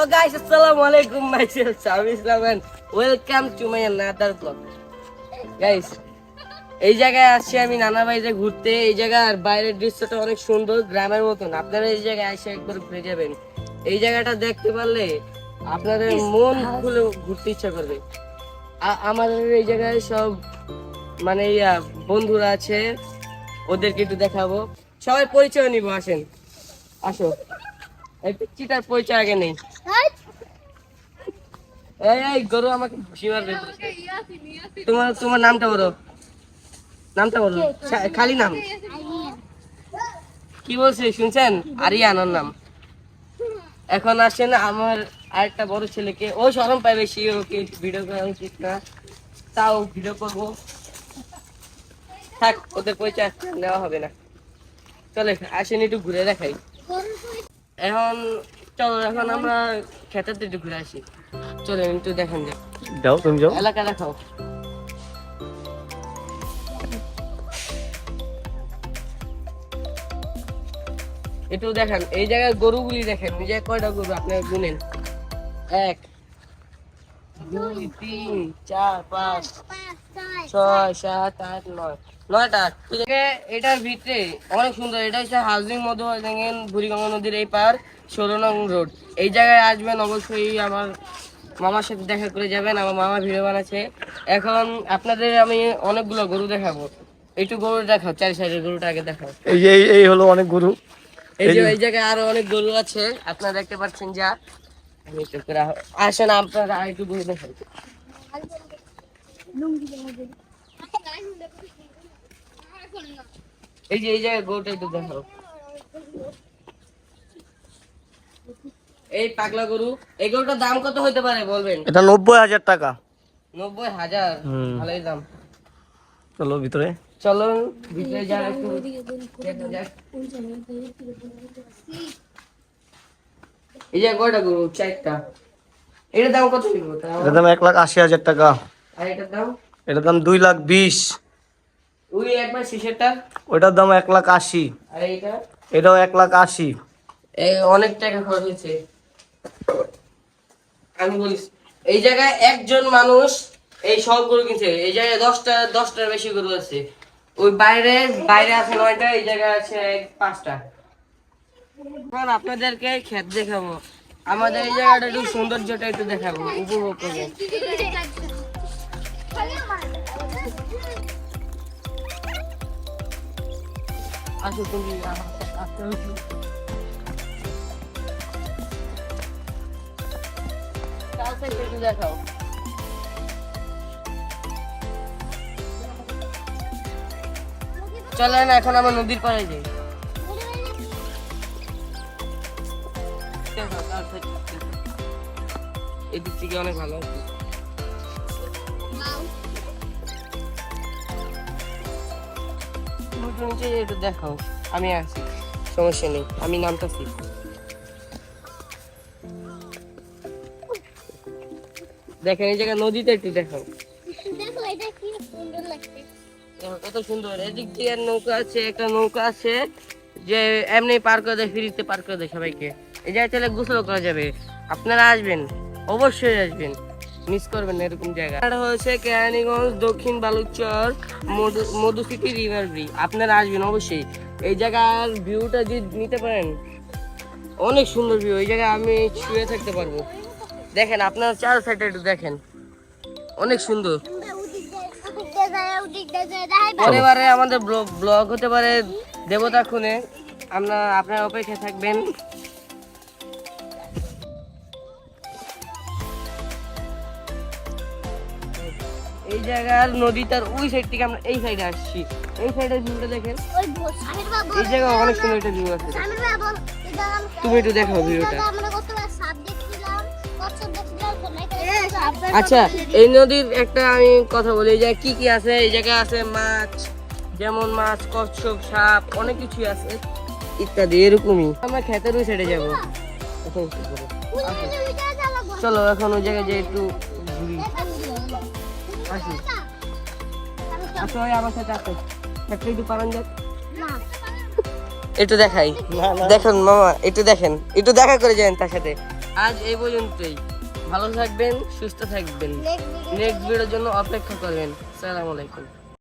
guys, assalamualaikum. Myself Sami Islam and welcome to my another vlog. Guys, এই জায়গায় আসছি আমি নানা বাড়িতে ঘুরতে। এই জায়গার বাইরের দৃশ্যটা অনেক সুন্দর, গ্রামের মতন। আপনারা এই জায়গায় এসে একবার ঘুরে যাবেন। এই জায়গাটা দেখতে পারলে আপনাদের মন খুলে ঘুরতে ইচ্ছা করবে। আমাদের এই জায়গায় সব মানে বন্ধুরা আছে, ওদেরকে একটু দেখাবো। সবাই পরিচয় নিব, আসেন আসো। এই পিচ্চিটার পরিচয় আগে নেই। এই গরু আমাকে ঘুষি মারবে। তোমার নামটা বলো, নামটা বলো, খালি নাম কি বলছে শুনছেন? আরিয়ান ওর নাম। এখন আসেন আমার আরেকটা বড় ছেলেকে, ও শরম পায় বেশি, ওকে ভিডিও করা উচিত না, তাও ভিডিও করবো। থাক, ওদের পরিচয় নেওয়া হবে না। চলে আসেন একটু ঘুরে দেখাই। এখন চলো, এখন আমরা খেতের দিকে ঘুরে আসি। চলে একটু দেখেন, যাও তুমি যাও, এলাকা দেখাও। একটু দেখেন এই জায়গায় গরুগুলি দেখেন। এই জায়গায় কয়টা গরু আপনারা গুনেন? 1 2 3 4 5 6 7 8 9 9টা। এটার ভিতরে অনেক সুন্দর। এটা হচ্ছে হাউজিং মধুবাজার বুড়িগঙ্গা নদীর এই পার 16 নং রোড। এই জায়গায় আসবেন অবশ্যই, আমার মামার সাথে দেখা করে যাবেন। আমার মামা ভিডিও বানাচ্ছে। এখন আপনাদের আমি অনেকগুলো গরু দেখাবো। একটু গরু দেখাও, 4 সাইডের গরুটা আগে দেখাও। এই হলো অনেক গরু। এই জায়গায় আরো অনেক গরু আছে, আপনারা দেখতে পাচ্ছেন। যা আমি একটু করে আসেন, আপনারা আর একটু গরু দেখান। এই জায়গায় গরুটা একটু দেখাও। এই পাগলা গরু, এই গরুটার দাম কত হইতে পারে বলবেন? এটা 90,000 টাকা। 90,000? ভালোই দাম। চলো ভিতরে, চলো ভিতরে যা, একটু দেখা যাক। এই যে কয়টা গরু? 4টা। এটার দাম কত ছিল? এটার দাম 1,80,000 টাকা। আর এটার দাম? এটার দাম 2,20,000। ওই একবার শেষেরটা? ওইটার দাম 1,80,000। আর এইটা? এটাও 1,80,000। অনেক টাকা খরচ হয়েছে। আমি বলি, এই জায়গায় একজন মানুষ এই সব গরু কিনছে। এই জায়গায় 10টার বেশি গরু আছে। ওই বাইরে আছে 9টা, এই জায়গায় আছে 5টা। এখন আপনাদেরকে ক্ষেত দেখাবো। আমাদের এই জায়গাটা একটু সৌন্দর্যটা একটু দেখাবো, উপভোগ করবেন। আসো তুমি, একটু দেখাও। চলেন এখন আমরা নদীর পাড়ে যাই। এদিক থেকে অনেক ভালো আছে। নিচে একটু দেখাও, আমি আছি, সমস্যা নেই, আমি নামতেছি। দেখেন এই জায়গায় নদীতে একটু দেখাও, কত সুন্দর। এদিক দিয়ে নৌকা আছে, একটা নৌকা আছে যে এমনি পার করে দেয়, ফ্রিতে পার করে দেয় সবাইকে। এই জায়গায় চলে গোসল করা যাবে। আপনারা আসবেন, অবশ্যই আসবেন, মিস করবেন না এরকম জায়গা। এটা হচ্ছে কেরানীগঞ্জ দক্ষিণ বালুচর মধুস্মৃতি রিভার ব্রিজ। আপনারা আসবেন অবশ্যই। এই জায়গার ভিউটা যদি নিতে পারেন, অনেক সুন্দর ভিউ। এই জায়গায় আমি শুয়ে থাকতে পারবো। দেখেন আপনারা 4 সাইডে একটু দেখেন, অনেক সুন্দর। পরিবারে আমাদের ব্লগ হতে পারে দেবতা খুনে, আপনার অপেক্ষা থাকবেন। এই জায়গার নদীটার ওই সাইড থেকে আমরা এই সাইডে আসছি। এই সাইডের ভিউটা দেখেন, এই জায়গা অনেক সুন্দর একটা ভিউ আছে। তুমি একটু দেখো ভিউটা। আচ্ছা, এই নদীর একটা আমি কথা বলি, এই জায়গায় কি আছে? এই জায়গায় আছে মাছ, যেমন মাছ, কচ্ছপ, সাপ, অনেক কিছু আছে ইত্যাদি। এরকমই আমরা খেতের ওই সাইডে যাবো। চলো এখন ওই জায়গায় যে একটু ঘুরি, আসি। আসো আমার সাথে, আসো একটু পারান যাক। একটু দেখাই, দেখেন মামা, একটু দেখেন, একটু দেখা করে যান তার সাথে। আজ এই পর্যন্তই। ভালো থাকবেন, সুস্থ থাকবেন। নেক্সট ভিডিওর জন্য অপেক্ষা করবেন। আসসালামু আলাইকুম।